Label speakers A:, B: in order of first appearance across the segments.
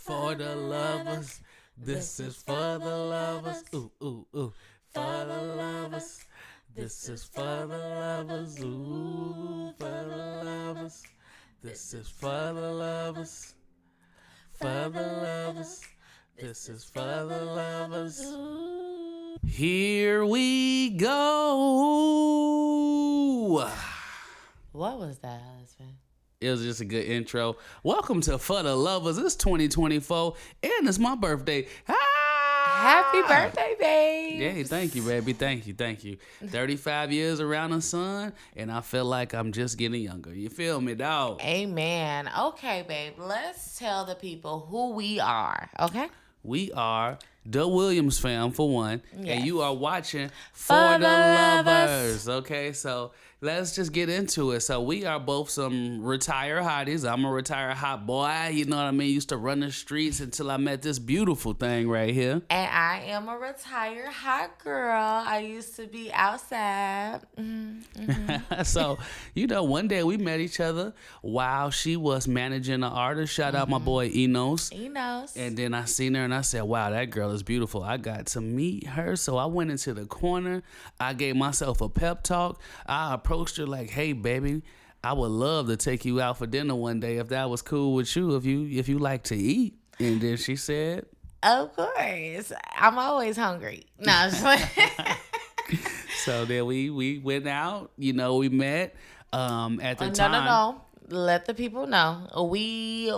A: for the lovers. This is for the lovers. Ooh, ooh, ooh. For the lovers. This is for the lovers. Ooh, for the lovers. This is for the lovers. For the lovers. This is for the lovers. Here we go.
B: What was that, husband?
A: It was just a good intro. Welcome to For the Lovers. It's 2024 and it's my birthday.
B: Happy birthday, babe.
A: Yay, thank you, baby. Thank you. 35 years around the sun, and I feel like I'm just getting younger. You feel me, dog?
B: Amen. Okay, babe. Let's tell the people who we are, okay?
A: We are the Williams fam, for one,
B: Yes.
A: and you are watching For the Lovers. Okay, so let's just get into it. So we are both some retired hotties. I'm a retired hot boy. You know what I mean? Used to run the streets until I met this beautiful thing right here.
B: And I am a retired hot girl. I used to be outside.
A: So, one day we met each other while she was managing an artist. Shout out my boy Enos. And then I seen her and I said, wow, that girl is beautiful. I got to meet her. So I went into the corner. I gave myself a pep talk. I approached her like, hey, baby, I would love to take you out for dinner one day if that was cool with you, if you like to eat. And then she said,
B: Of course. I'm always hungry. No, I'm just playing.
A: So then we went out, we met at the time.
B: No. Let the people know. We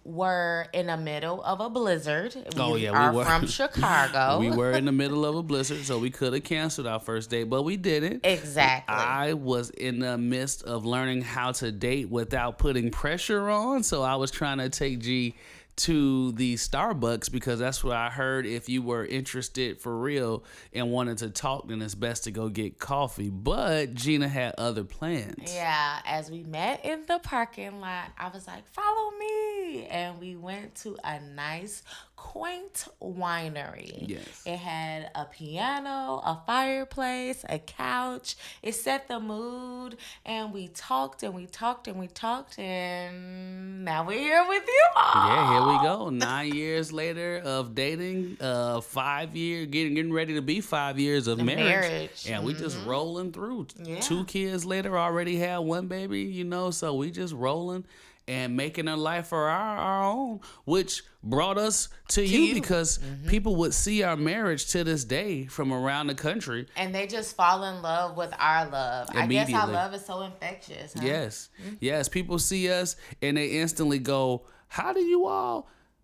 B: were in the middle of a blizzard. We were from Chicago.
A: We were in the middle of a blizzard, so we could have canceled our first date, but we didn't.
B: Exactly.
A: I was in the midst of learning how to date without putting pressure on, so I was trying to take G to the Starbucks because that's what I heard. If you were interested for real and wanted to talk, then it's best to go get coffee. But Gina had other plans.
B: Yeah, as we met in the parking lot, I was like, follow me. And we went to a nice, quaint winery.
A: Yes.
B: It had a piano, a fireplace, a couch. It set the mood. And we talked and we talked and we talked. And now we're here with you all.
A: Yeah, here we go. 9 years later of dating, 5 years, getting ready to be 5 years of marriage. And we just rolling through.
B: Yeah.
A: 2 kids later, already had 1 baby, so we just rolling and making a life for our own, which brought us to you because people would see our marriage to this day from around the country.
B: And they just fall in love with our love. I guess our love is so infectious. Huh?
A: Yes. Yes. People see us and they instantly go,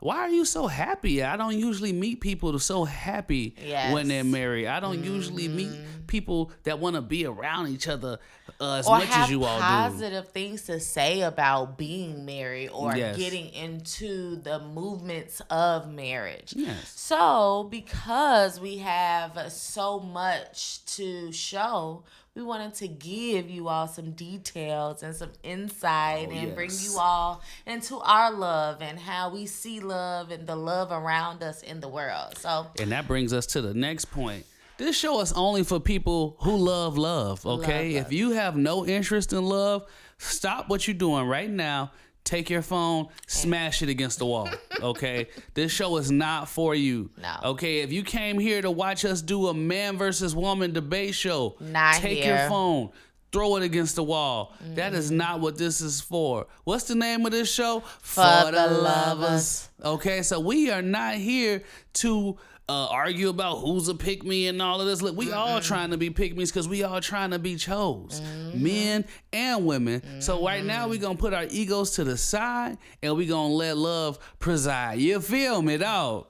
A: why are you so happy? I don't usually meet people so happy when they're married. I don't usually meet people that want to be around each other as much as you all do.
B: Or have positive things to say about being married or getting into the movements of marriage.
A: Yes.
B: So because we have so much to show, we wanted to give you all some details and some insight and bring you all into our love and how we see love and the love around us in the world.
A: And that brings us to the next point. This show is only for people who love love, okay? If you have no interest in love, stop what you're doing right now. Take your phone, smash it against the wall, okay? This show is not for you.
B: No.
A: Okay, if you came here to watch us do a man versus woman debate show, take your phone, throw it against the wall. That is not what this is for. What's the name of this show?
B: For the Lovers.
A: Okay, so we are not here to argue about who's a pick-me and all of this. Look, we all trying to be pick-me's because we all trying to be chose. Men and women. So right now we going to put our egos to the side and we going to let love preside. You feel me, dog?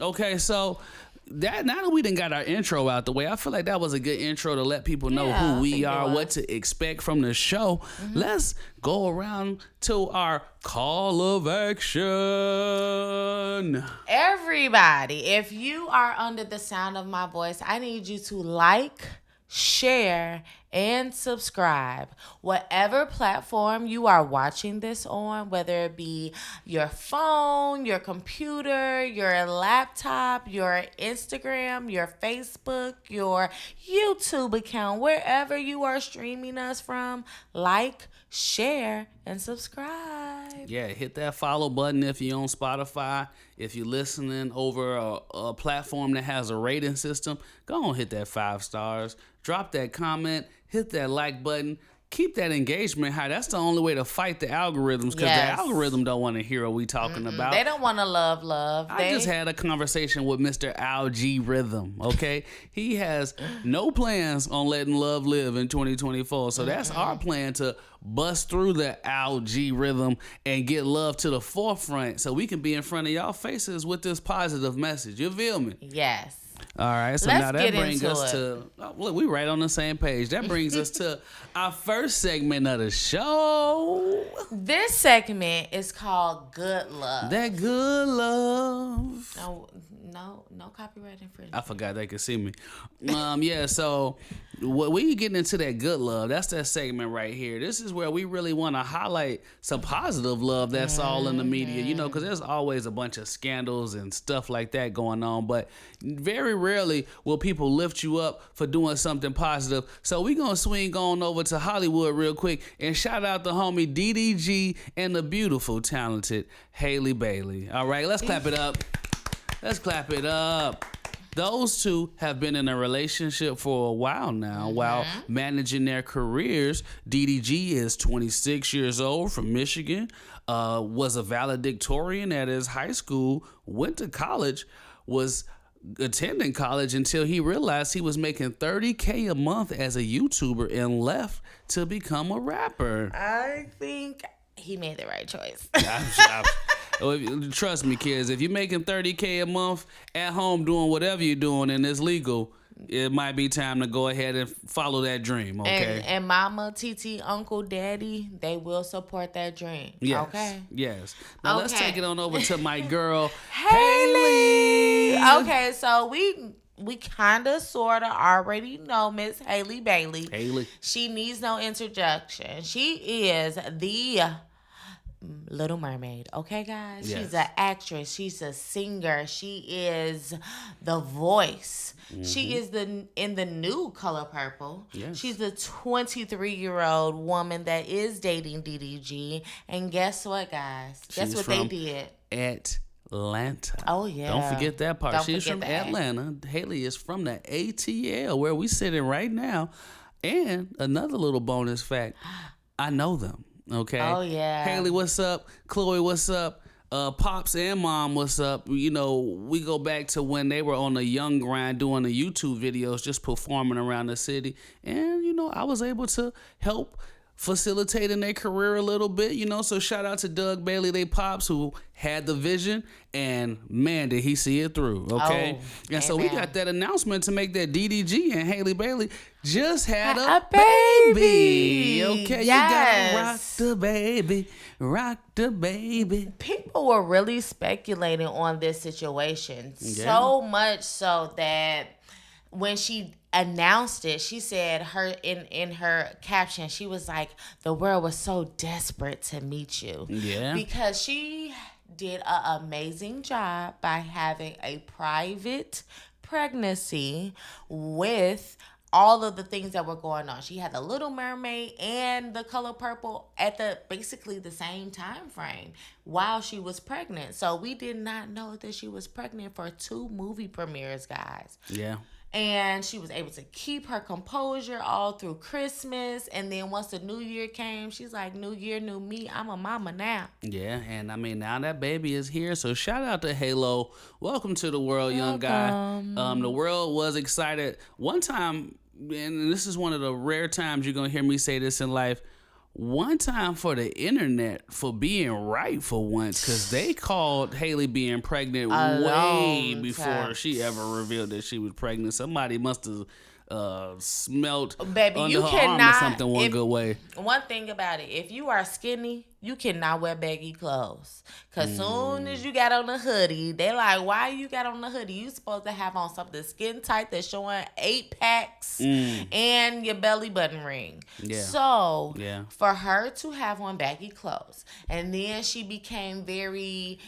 A: Okay, so now that we done got our intro out the way, I feel like that was a good intro to let people know who we are, what to expect from the show. Let's go around to our call of action.
B: Everybody, if you are under the sound of my voice, I need you to like, share, and subscribe. Whatever platform you are watching this on, whether it be your phone, your computer, your laptop, your Instagram, your Facebook, your YouTube account, wherever you are streaming us from, like, share, and subscribe.
A: Yeah, hit that follow button if you're on Spotify. If you're listening over a platform that has a rating system, go on, hit that 5 stars. Drop that comment, hit that like button. Keep that engagement high. That's the only way to fight the algorithms, because the algorithm don't want to hear what we talking about.
B: They don't want to love.
A: I just had a conversation with Mr. Algorithm, okay? He has no plans on letting love live in 2024. So that's our plan, to bust through the algorithm and get love to the forefront so we can be in front of y'all faces with this positive message. You feel me?
B: Yes.
A: All right, so
B: Let's
A: now that brings
B: into
A: us to, look, we right on the same page. That brings us to our first segment of the show.
B: This segment is called Good Love.
A: That good love.
B: No copyright infringement.
A: I forgot they could see me. Yeah, so what we getting into that good love, that's that segment right here. This is where we really want to highlight some positive love that's all in the media, you know, because there's always a bunch of scandals and stuff like that going on, but very rarely will people lift you up for doing something positive. So we gonna swing on over to Hollywood real quick and shout out the homie DDG and the beautiful, talented Halle Bailey. All right, let's clap it up. Let's clap it up. Those two have been in a relationship for a while now while managing their careers. DDG is 26 years old, from Michigan, was a valedictorian at his high school, went to college, was attending college until he realized he was making $30K a month as a YouTuber and left to become a rapper.
B: I think he made the right choice.
A: Trust me, kids, if you're making $30K a month at home doing whatever you're doing and it's legal, it might be time to go ahead and follow that dream, okay?
B: And mama, TT, uncle, daddy, they will support that dream,
A: yes,
B: okay?
A: Yes. Now let's take it on over to my girl,
B: Haley. Okay, so we kind of sort of already know Miss Halle Bailey.
A: Haley.
B: She needs no introduction. She is the Little Mermaid, okay, guys?
A: Yes.
B: She's an actress. She's a singer. She is the voice. She is in the new Color Purple.
A: Yes.
B: She's a 23-year-old woman that is dating DDG. And guess what, guys? Guess what they did?
A: Atlanta.
B: Oh, yeah.
A: Don't forget that part.
B: Don't
A: She's
B: forget
A: from
B: that.
A: Atlanta. Haley is from the ATL, where we sitting right now. And another little bonus fact, I know them. Okay.
B: Oh, yeah.
A: Haley, what's up? Chloe, what's up? Pops and Mom, what's up? You know, we go back to when they were on the young grind doing the YouTube videos, just performing around the city. And, you know, I was able to help facilitating their career a little bit, you know. So shout out to Doug Bailey, they pops, who had the vision, and man, did he see it through. Okay. And so we got that announcement to make that DDG and Halle Bailey just had a baby. Okay.
B: Yes.
A: You gotta rock the baby. Rock the baby.
B: People were really speculating on this situation.
A: Yeah.
B: So much so that when she announced it, she said in her caption, she was like, the world was so desperate to meet you.
A: Yeah.
B: Because she did an amazing job by having a private pregnancy with all of the things that were going on. She had the Little Mermaid and the Color Purple at basically the same time frame while she was pregnant. So we did not know that she was pregnant for 2 movie premieres, guys.
A: Yeah.
B: And she was able to keep her composure all through Christmas. And then once the new year came, she's like, new year, new me. I'm a mama now.
A: Yeah, and I mean, now that baby is here. So shout out to Halo. Welcome to the world, young guy. The world was excited. One time, and this is one of the rare times you're going to hear me say this in life, one time for the internet for being right for once, because they called Haley being pregnant way before she ever revealed that she was pregnant. Somebody must have smelt
B: Baby,
A: under
B: you
A: her
B: cannot,
A: arm or something one good way.
B: One thing about it, if you are skinny, you cannot wear baggy clothes. Because soon as you got on the hoodie, they like, why you got on the hoodie? You supposed to have on something skin tight that's showing 8 packs and your belly button ring.
A: Yeah.
B: So for her to have on baggy clothes, and then she became very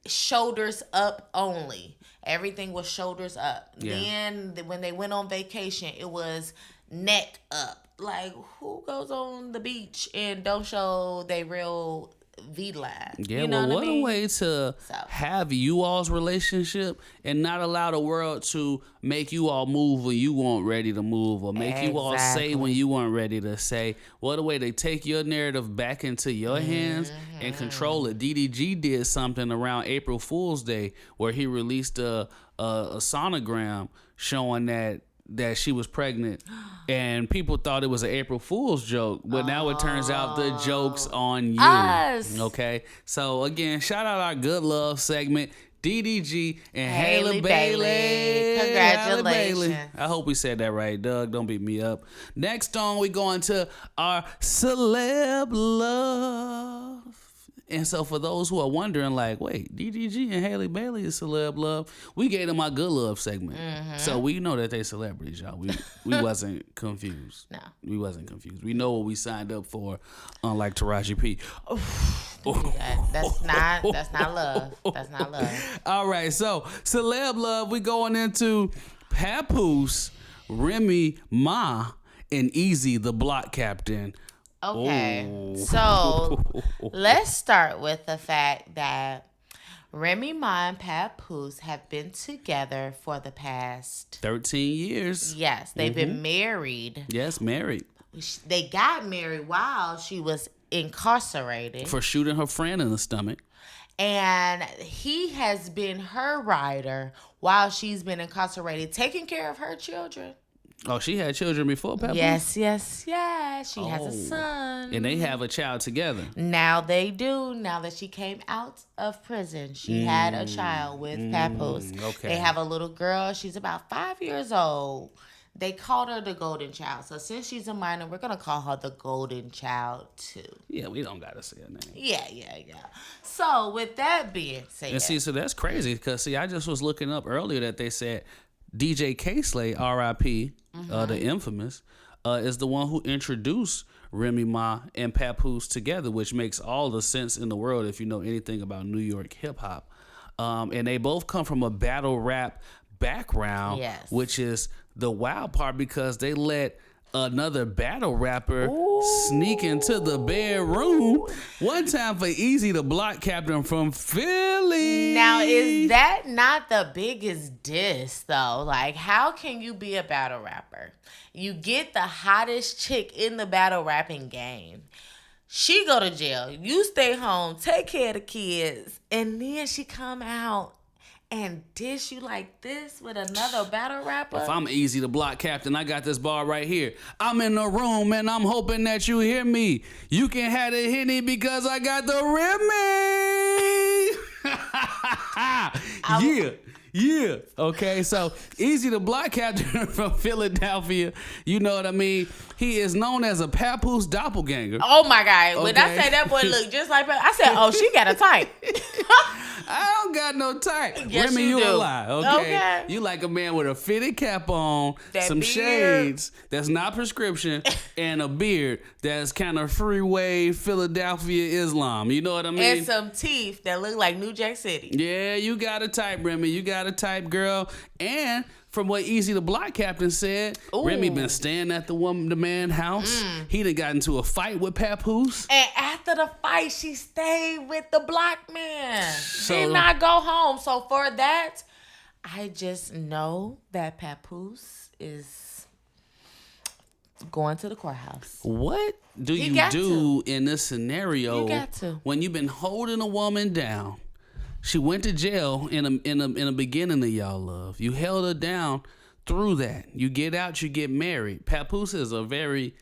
B: shoulders up only. Everything was shoulders up.
A: Yeah.
B: Then when they went on vacation, it was neck up. Like, who goes on the beach and don't show their real V-Line.
A: Yeah,
B: you know
A: well, what
B: I mean?
A: a way to have you all's relationship and not allow the world to make you all move when you weren't ready to move, or make you all say when you weren't ready to say. What a way to take your narrative back into your hands and control it. DDG did something around April Fool's Day where he released a sonogram showing that she was pregnant, and people thought it was an April Fool's joke, but now it turns out the joke's on you.
B: Us.
A: Okay, so again, shout out our good love segment, DDG and
B: Haley
A: Halle Bailey.
B: Congratulations.
A: Halle Bailey. I hope we said that right, Doug. Don't beat me up. Next on, we going to our Celeb Love. And so for those who are wondering, like, wait, DDG and Halle Bailey is Celeb Love. We gave them our good love segment. So we know that they celebrities, y'all. We wasn't confused.
B: No.
A: We wasn't confused. We know what we signed up for, unlike Taraji P.
B: That's not love. That's not love.
A: All right, so Celeb Love, we going into Papoose, Remy Ma, and Eazy, the block captain.
B: Okay, so let's start with the fact that Remy Ma and Papoose have been together for the past
A: 13 years.
B: Yes, they've been married.
A: Yes, married.
B: They got married while she was incarcerated.
A: For shooting her friend in the stomach.
B: And he has been her rider while she's been incarcerated, taking care of her children.
A: Oh, she had children before Papoose?
B: Yes. She has a son.
A: And they have a child together.
B: Now they do. Now that she came out of prison, she had a child with Papoose.
A: Okay.
B: They have a little girl. She's about 5 years old. They called her the Golden Child. So since she's a minor, we're going to call her the Golden Child too.
A: Yeah, we don't got to say her name.
B: Yeah. So with that being said.
A: And see, so that's crazy because, see, I just was looking up earlier that they said DJ K-Slay, R.I.P., the infamous, is the one who introduced Remy Ma and Papoose together, which makes all the sense in the world if you know anything about New York hip-hop. And they both come from a battle rap background, which is the wild part because they let another battle rapper sneak into the bedroom one time for Eazy, the block captain from Philly.
B: Now, is that not the biggest diss though? Like, how can you be a battle rapper? You get the hottest chick in the battle rapping game. She go to jail. You stay home, take care of the kids, and then she come out and dish you like this with another battle rapper?
A: If I'm Eazy, the block captain, I got this bar right here. I'm in the room and I'm hoping that you hear me. You can have the Henny because I got the Remy. Yeah. Okay, so Eazy, the block captain from Philadelphia, you know what I mean? He is known as a Papoose doppelganger.
B: Oh my God. When I say that boy look just like Papoose, I said, oh, she got a type.
A: I don't got no type.
B: Yes,
A: Remy,
B: you
A: a
B: do.
A: lie. Okay?
B: Okay.
A: You like a man with a fitted cap on,
B: That
A: some
B: beard.
A: shades that's not prescription, and a beard that's kind of freeway Philadelphia Islam. You know what I mean?
B: And some teeth that look like New Jack City.
A: Yeah, you got a type, Remy. You got a type, girl. And from what Eazy, the block captain, said, Remy been staying at the man house. He done got into a fight with Papoose.
B: And after the fight, she stayed with the block man.
A: So-
B: Did not go home. So for that, I just know that Papoose is going to the courthouse.
A: What do
B: You
A: you
B: got
A: do in this scenario
B: You got to.
A: when you've been holding a woman down? She went to jail in a beginning of y'all love. You held her down through that. You get out, you get married. Papoose is a very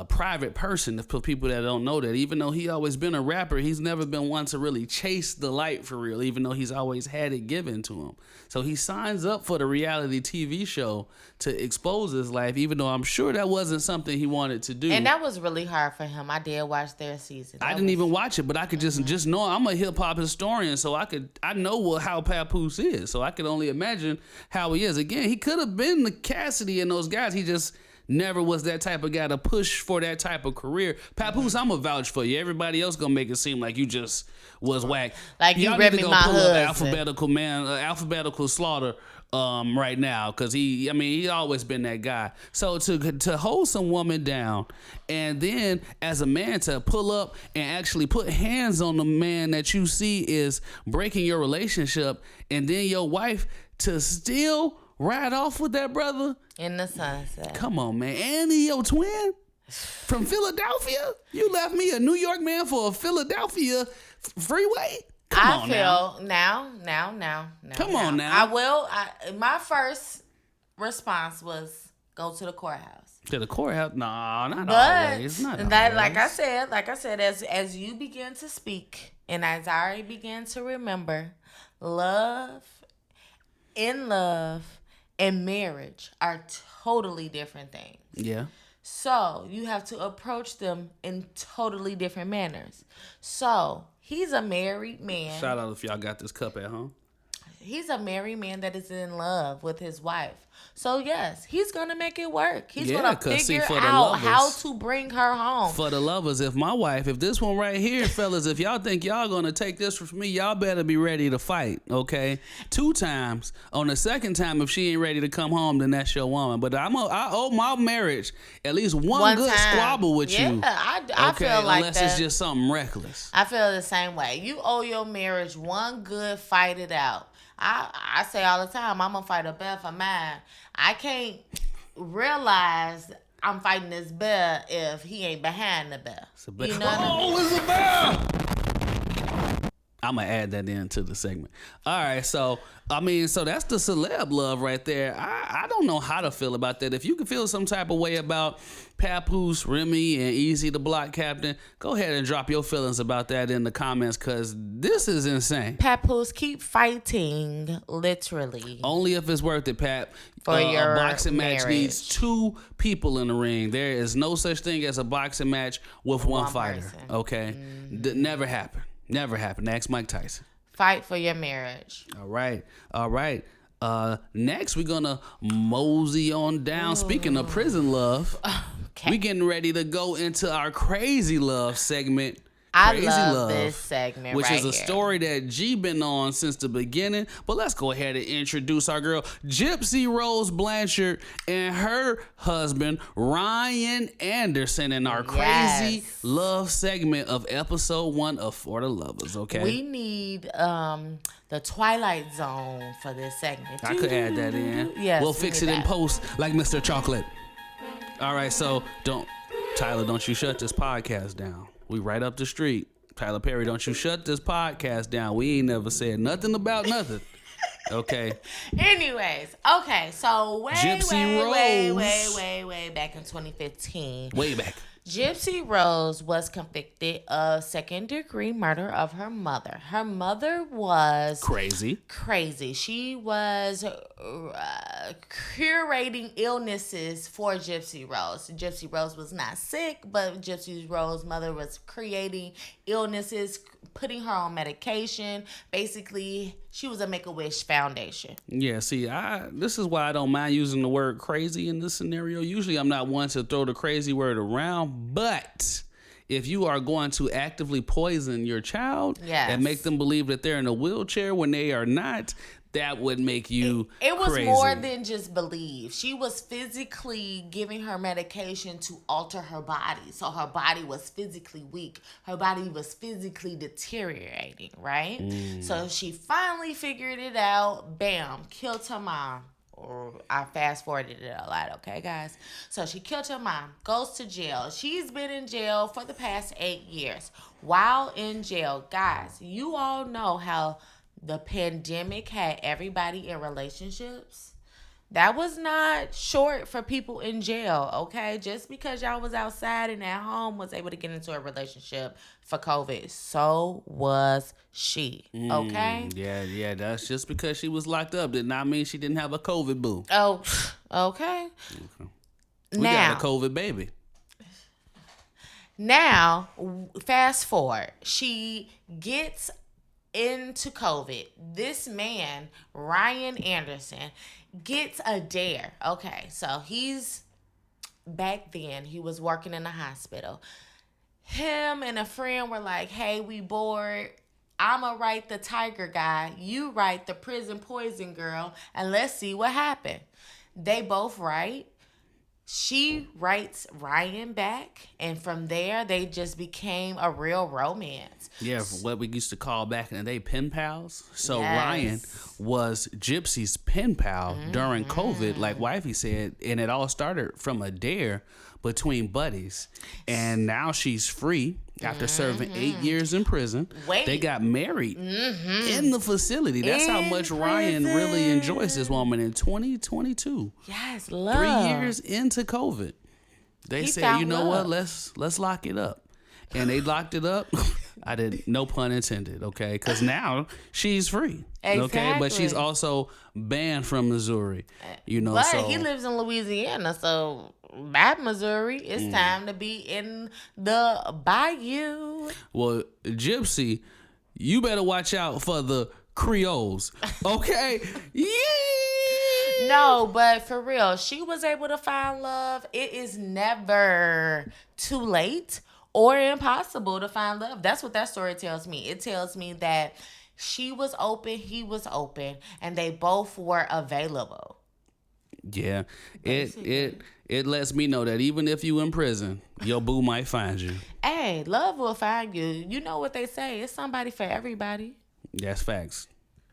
A: private person. For people that don't know that, even though he always been a rapper, he's never been one to really chase the light for real, even though he's always had it given to him. So he signs up for the reality TV show to expose his life, even though I'm sure that wasn't something he wanted to do.
B: And that was really hard for him. I did watch their season.
A: I didn't even watch it, but I could just know I'm a hip hop historian, so I know how Papoose is. So I could only imagine how he is. Again, he could have been the Cassidy and those guys. He just never was that type of guy to push for that type of career. Papoose, I'm going to vouch for you. Everybody else going to make it seem like you just was whack.
B: Like you
A: Y'all need to
B: Remy
A: go
B: Ma
A: pull up
B: husband.
A: alphabetical slaughter right now, because he always been that guy. So to hold some woman down, and then as a man to pull up and actually put hands on the man that you see is breaking your relationship, and then your wife to still ride off with that brother
B: In the sunset.
A: Come on, man. And he your twin from Philadelphia? You left me a New York man for a Philadelphia freeway?
B: Come on now. My first response was go to the courthouse.
A: To the courthouse? No, not
B: But
A: always. Not
B: that,
A: always.
B: like I said, as you begin to speak, and as I already began to remember, love and marriage are totally different things.
A: Yeah.
B: So you have to approach them in totally different manners. So he's a married man.
A: Shout out if y'all got this cup at home.
B: He's a married man that is in love with his wife. So yes, he's gonna make it work. He's gonna figure out how to bring her home.
A: For the lovers, if this one right here, fellas, if y'all think y'all gonna take this from me, y'all better be ready to fight, okay? 2 times. On the second time, if she ain't ready to come home, then that's your woman. But I owe my marriage at least one good time. Squabble with you.
B: Yeah, I feel like
A: unless it's just something reckless.
B: I feel the same way. You owe your marriage one good fight it out. I say all the time, I'm going to fight a bear for mine. I can't realize I'm fighting this bear if he ain't behind the bear.
A: It's a bear.
B: You know what I mean?
A: It's a bear! I'm going to add that into the segment. All right, so that's the celeb love right there. I don't know how to feel about that. If you can feel some type of way about Papoose, Remy, and Eazy the Block Captain, go ahead and drop your feelings about that in the comments, because this is insane.
B: Papoose, keep fighting, literally.
A: Only if it's worth it, Pap.
B: For your
A: a boxing
B: marriage.
A: match needs 2 people in the ring. There is no such thing as a boxing match with one fighter.
B: Person.
A: Okay? Never happened. Never happened. Ask Mike Tyson.
B: Fight for your marriage.
A: All right. Next, we're going to mosey on down. Ooh. Speaking of prison love, we getting ready to go into our crazy love segment. Crazy love
B: this segment,
A: which
B: right
A: is a
B: here.
A: story that G been on since the beginning. But let's go ahead and introduce our girl, Gypsy Rose Blanchard, and her husband, Ryan Anderson, in our crazy love segment of episode 1 of For the Lovers. Okay,
B: we need the Twilight Zone for this segment.
A: I could add that in.
B: Yes,
A: we'll fix it in post, like Mr. Chocolate. All right, so don't you shut this podcast down. We right up the street. Tyler Perry, don't you shut this podcast down. We ain't never said nothing about nothing. Okay.
B: Anyways, okay, so way back in 2015.
A: Way back.
B: Gypsy Rose was convicted of second-degree murder of her mother. Her mother was
A: crazy.
B: She was curating illnesses for Gypsy Rose. Gypsy Rose was not sick, but Gypsy Rose's mother was creating illnesses, putting her on medication. Basically, she was a Make-A-Wish Foundation.
A: Yeah, see, this is why I don't mind using the word crazy in this scenario. Usually I'm not one to throw the crazy word around, but if you are going to actively poison your child and make them believe that they're in a wheelchair when they are not, that would make you
B: It was
A: crazy.
B: more than just believe. She was physically giving her medication to alter her body. So her body was physically weak. Her body was physically deteriorating, right? So she finally figured it out. Bam, killed her mom. Or I fast forwarded it a lot, okay, guys? So she killed her mom, goes to jail. She's been in jail for the past 8 years. While in jail, guys, you all know how the pandemic had everybody in relationships. That was not short for people in jail, okay? Just because y'all was outside and at home was able to get into a relationship for COVID. So was she, okay?
A: Yeah, that's just because she was locked up did not mean she didn't have a COVID boo.
B: Oh, okay.
A: We got a COVID baby.
B: Now, fast forward. She gets into COVID. This man, Ryan Anderson, gets a dare. Okay, so he's back then, he was working in the hospital. Him and a friend were like, hey, we bored. I'ma write the tiger guy. You write the prison poison girl. And let's see what happened. They both write. She writes Ryan back, and from there they just became a real romance.
A: Yeah, what we used to call back in the day pen pals. So
B: Yes.
A: Ryan was Gypsy's pen pal during COVID, like Wifey said, and it all started from a dare between buddies. And now she's free after serving 8 years in prison.
B: Wait.
A: They got married in the facility. That's how much Ryan really enjoys this woman in 2022.
B: Yes, love.
A: 3 years into COVID. They
B: He
A: said,
B: found
A: you know
B: love.
A: what, let's lock it up. And they locked it up. I didn't, no pun intended, okay? Because now she's free, okay? But she's
B: Exactly.
A: also banned from Missouri, you know.
B: But
A: so
B: he lives in Louisiana, so back Missouri, it's time to be in the bayou.
A: well, Gypsy, you better watch out for the Creoles, okay? Yeah.
B: No, but for real, she was able to find love. It is never too late or impossible to find love. That's what that story tells me. It tells me that she was open, he was open, and they both were available.
A: Yeah, it lets me know that even if you in prison, your boo might find you.
B: Hey, love will find you. You know what they say. It's somebody for everybody.
A: That's facts.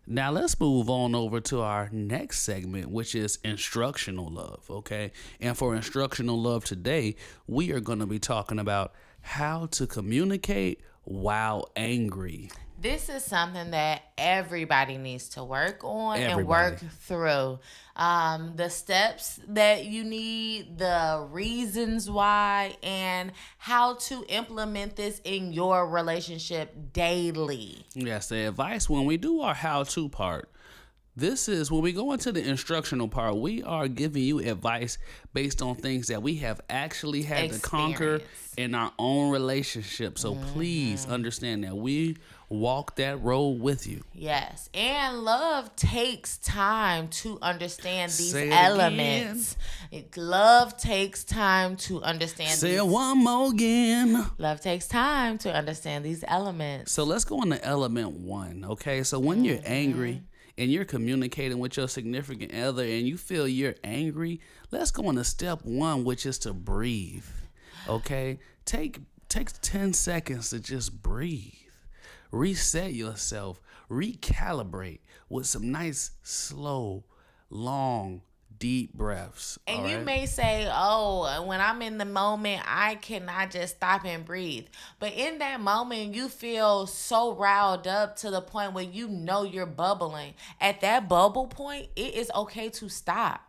A: Now let's move on over to our next segment, which is instructional love, okay? And for instructional love today, we are going to be talking about how to communicate while angry.
B: This is something that everybody needs to work on and
A: Everybody.
B: work through. The steps that you need, the reasons why, and how to implement this in your relationship daily.
A: Yes, the advice when we do our how-to part, this is when we go into the instructional part, we are giving you advice based on things that we have actually had to conquer
B: Experience.
A: in our own relationship. So please understand that we walk that road with you.
B: Yes. And love takes time to understand these
A: Say it
B: elements. Love takes time to understand
A: Say
B: these.
A: it one more again.
B: Love takes time to understand these elements.
A: So let's go on to element one, okay? So when you're angry and you're communicating with your significant other and you feel you're angry, let's go on to step one, which is to breathe, okay? Take 10 seconds to just breathe. Reset yourself. Recalibrate with some nice, slow, long, deep breaths.
B: And
A: all
B: you
A: right?
B: may say, oh, when I'm in the moment, I cannot just stop and breathe. But in that moment, you feel so riled up to the point where you know you're bubbling. At that bubble point, it is okay to stop.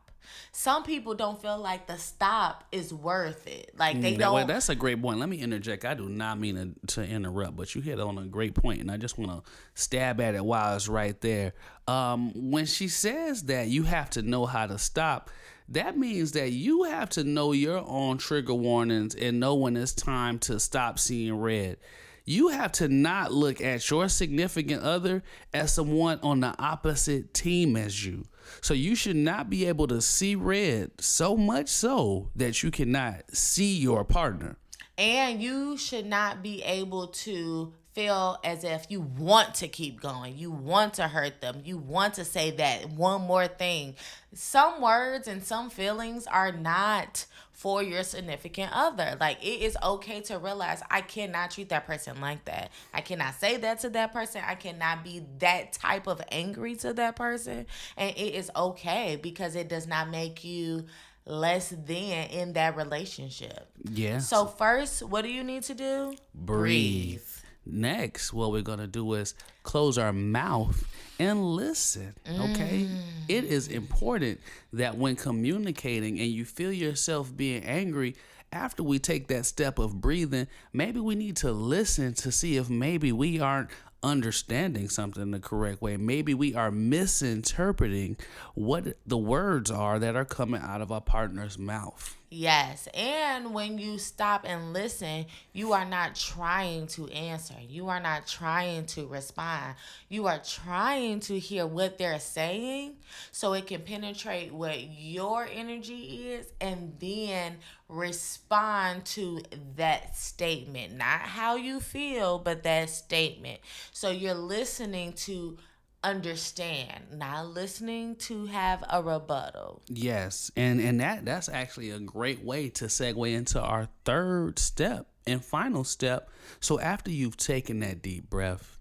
B: Some people don't feel like the stop is worth it. Like they
A: Well,
B: don't.
A: that's a great point. Let me interject. I do not mean to interrupt, but you hit on a great point, and I just want to stab at it while it's right there. When she says that you have to know how to stop, that means that you have to know your own trigger warnings and know when it's time to stop seeing red. You have to not look at your significant other as someone on the opposite team as you. So you should not be able to see red so much so that you cannot see your partner.
B: And you should not be able to feel as if you want to keep going. You want to hurt them. You want to say that one more thing. Some words and some feelings are not for your significant other. Like, it is okay to realize I cannot treat that person like that. I cannot say that to that person. I cannot be that type of angry to that person. And it is okay because it does not make you less than in that relationship.
A: Yeah.
B: So first, what do you need to do?
A: Breathe. Next, what we're going to do is close our mouth and listen, okay? It is important that when communicating and you feel yourself being angry, after we take that step of breathing, maybe we need to listen to see if maybe we aren't understanding something the correct way. Maybe we are misinterpreting what the words are that are coming out of our partner's mouth.
B: Yes. And when you stop and listen, you are not trying to answer. You are not trying to respond. You are trying to hear what they're saying so it can penetrate what your energy is and then respond to that statement. Not how you feel, but that statement. So you're listening to understand, not listening to have a rebuttal.
A: Yes, and that's actually a great way to segue into our third step and final step. So after you've taken that deep breath,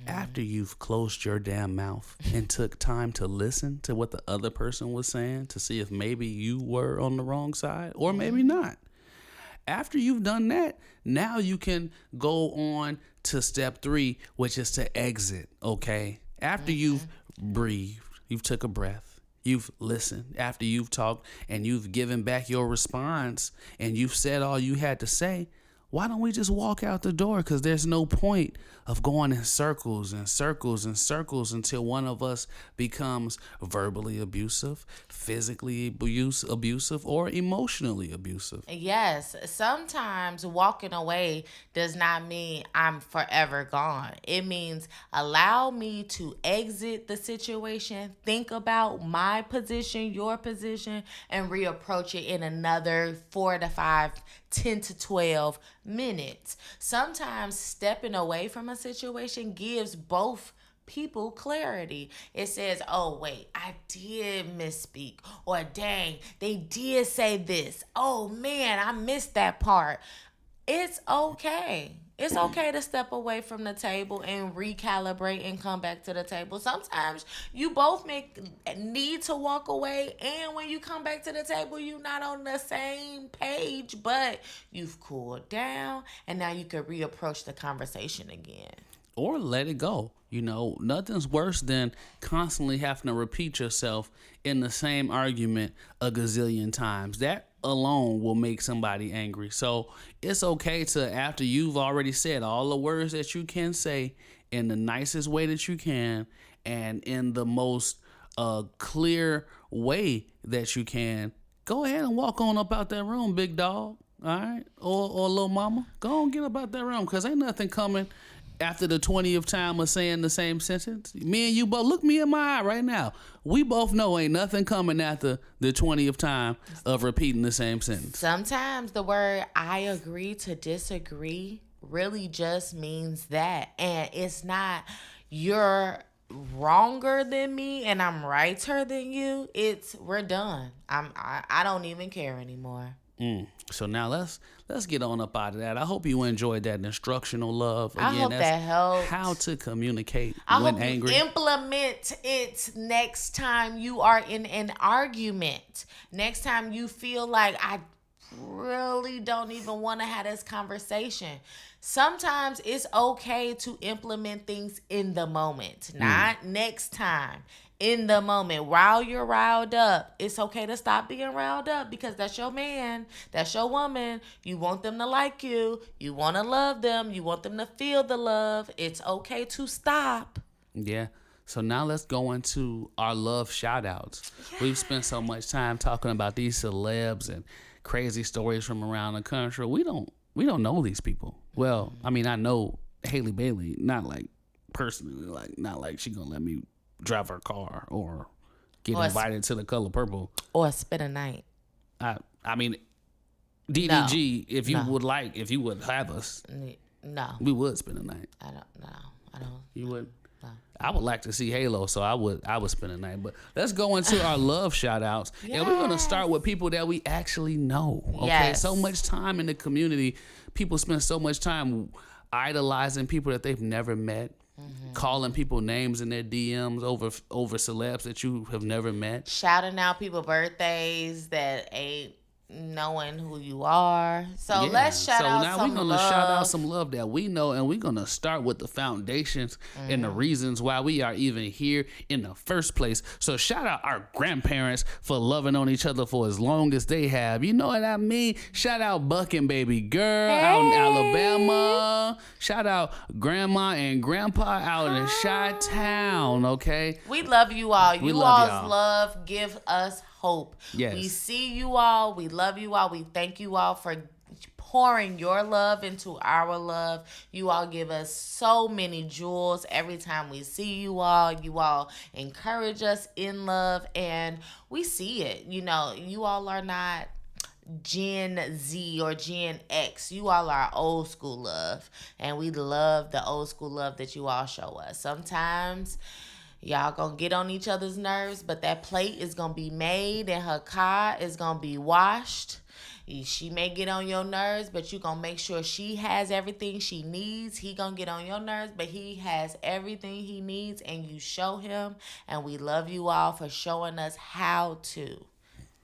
A: after you've closed your damn mouth and took time to listen to what the other person was saying to see if maybe you were on the wrong side or maybe not. After you've done that, now you can go on to step 3, which is to exit, okay? After you've breathed, you've took a breath, you've listened, after you've talked and you've given back your response and you've said all you had to say, why don't we just walk out the door? Because there's no point of going in circles and circles and circles until one of us becomes verbally abusive, physically abusive, or emotionally abusive.
B: Yes, sometimes walking away does not mean I'm forever gone. It means allow me to exit the situation, think about my position, your position, and reapproach it in another 4 to 5, 10 to 12 minutes. Sometimes stepping away from a situation gives both people clarity. It says, oh, wait, I did misspeak. Or dang, they did say this. Oh, man, I missed that part. It's okay. It's okay to step away from the table and recalibrate and come back to the table. Sometimes you both need to walk away, and when you come back to the table, you're not on the same page, but you've cooled down, and now you can reapproach the conversation again.
A: Or let it go. You know, nothing's worse than constantly having to repeat yourself in the same argument a gazillion times. That alone will make somebody angry. So it's okay to, after you've already said all the words that you can say in the nicest way that you can and in the most clear way that you can, go ahead and walk on up out that room, big dog. All right? Or little mama. Go on, get up out that room, because ain't nothing coming after the 20th time of saying the same sentence. Me and you both, look me in my eye right now. We both know ain't nothing coming after the 20th time of repeating the same sentence.
B: Sometimes the word I agree to disagree really just means that. And it's not you're wronger than me and I'm righter than you. It's we're done. I don't even care anymore.
A: So now let's get on up out of that. I hope you enjoyed that instructional love. Again,
B: I hope that helped.
A: How to communicate
B: when
A: angry.
B: I hope you implement it next time you are in an argument. Next time you feel like I really don't even want to have this conversation. Sometimes it's okay to implement things in the moment, not next time. In the moment, while you're riled up, it's okay to stop being riled up, because that's your man, that's your woman. You want them to like you. You want to love them. You want them to feel the love. It's okay to stop.
A: Yeah. So now let's go into our love shout outs. Yeah. We've spent so much time talking about these celebs and crazy stories from around the country. We don't know these people. Well, I mean, I know Haley Bailey, not like personally, like not like she gonna let me drive her car or get invited to the Color Purple
B: or spend a night.
A: I mean, DDG, if you would have us,
B: no,
A: we would spend a night.
B: I don't.
A: You would?
B: No.
A: I would like to see Halo, so I would spend a night. But let's go into our love shout outs. Yes. And we're gonna start with people that we actually know. Okay. Yes. So much time in the community. People spend so much time idolizing people that they've never met. Mm-hmm. Calling people names in their DMs over celebs that you have never met. Shouting
B: out people birthdays that ain't knowing who you are. So let's shout out some love. So now we're going to shout
A: out some love that we know, and we're going to start with the foundations and the reasons why we are even here in the first place. So shout out our grandparents for loving on each other for as long as they have. You know what I mean? Shout out Buck and Baby Girl out in Alabama. Shout out Grandma and Grandpa out in Chi-Town, okay?
B: We love you all. You all's love give us hope.
A: Yes.
B: We see you all. We love you all. We thank you all for pouring your love into our love. You all give us so many jewels every time we see you all. You all encourage us in love, and we see it. You know, you all are not Gen Z or Gen X. You all are old school love, and we love the old school love that you all show us. Sometimes y'all gonna get on each other's nerves, but that plate is gonna be made and her car is gonna be washed. She may get on your nerves, but you gonna make sure she has everything she needs. He gonna get on your nerves, but he has everything he needs, and you show him. And we love you all for showing us how to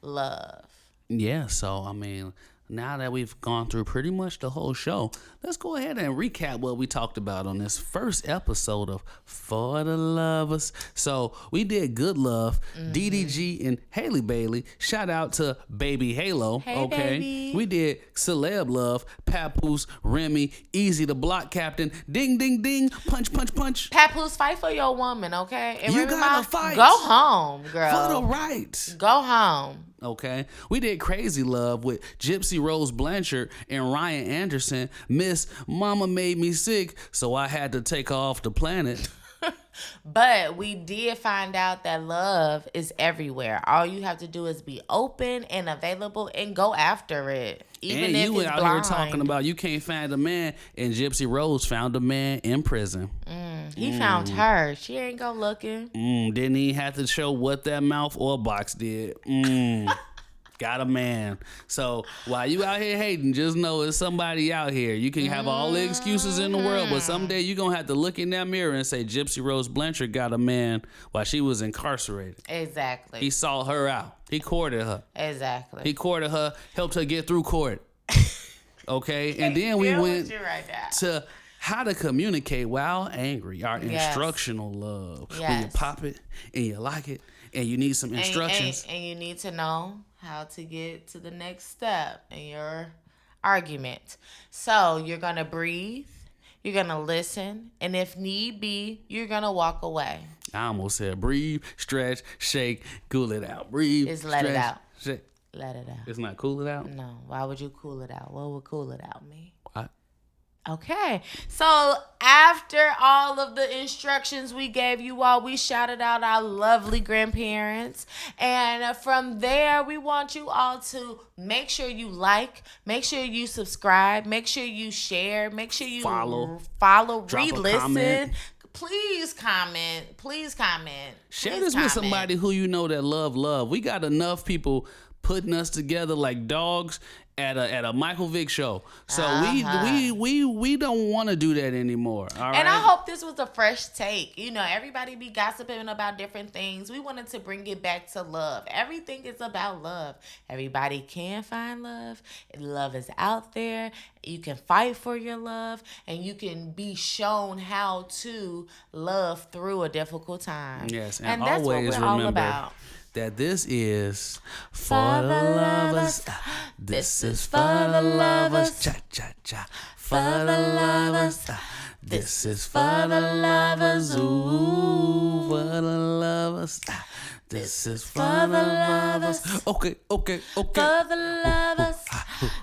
B: love.
A: Yeah, so I mean, now that we've gone through pretty much the whole show, let's go ahead and recap what we talked about on this first episode of For the Lovers. So we did Good Love, DDG and Haley Bailey. Shout out to Baby Halo.
B: Hey,
A: okay.
B: baby.
A: We did Celeb Love, Papoose, Remy, Eazy the Block Captain, Ding Ding Ding, Punch Punch Punch.
B: Papoose, fight for your woman, okay? And
A: You
B: Remy
A: gotta
B: Ma,
A: fight.
B: Go home, girl.
A: For the right.
B: Go home.
A: Okay, we did Crazy Love with Gypsy Rose Blanchard and Ryan Anderson. Miss Mama made me sick, so I had to take her off the planet.
B: But we did find out that love is everywhere. All you have to do is be open and available and go after it. Even
A: And
B: if
A: you
B: it's
A: out
B: blind.
A: here talking about you can't find a man, and Gypsy Rose found a man in prison.
B: He found her. She ain't go looking.
A: Didn't even have to show what that mouth or box did. Got a man. So while you out here hating, just know it's somebody out here. You can have all the excuses in the world, but someday you're going to have to look in that mirror and say, Gypsy Rose Blanchard got a man while she was incarcerated.
B: Exactly.
A: He sought her out. He courted her.
B: Exactly.
A: He courted her, helped her get through court. Okay? And then we went to how to communicate while angry. Our instructional love. When you pop it and you like it and you need some instructions.
B: And you need to know how to get to the next step in your argument. So you're going to breathe. You're going to listen. And if need be, you're going to walk away.
A: I almost said breathe, stretch, shake, cool it out. Breathe,
B: Just let it out.
A: Shake.
B: Let it out.
A: It's not cool it out?
B: No. Why would you cool it out? What would cool it out mean?
A: What?
B: Okay. So after all of the instructions we gave you all, we shouted out our lovely grandparents. And from there, we want you all to make sure you like, make sure you subscribe, make sure you share, make sure you follow, re-listen. Please comment.
A: Share this with somebody who you know that love. We got enough people putting us together like dogs at a Michael Vick show. So we don't want to do that anymore. All right?
B: And I hope this was a fresh take. You know, everybody be gossiping about different things. We wanted to bring it back to love. Everything is about love. Everybody can find love. Love is out there. You can fight for your love, and you can be shown how to love through a difficult time.
A: Yes,
B: and
A: that's
B: always
A: what we're all about. That this is for the lovers. This is for the lovers. Cha cha cha. For the lovers. This is for the lovers. Ooh, for the lovers. This is for the lovers. Okay.
B: For the lovers.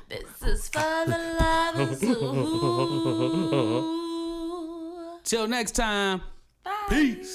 B: This is for the lovers. Ooh.
A: Till next time.
B: Bye.
A: Peace.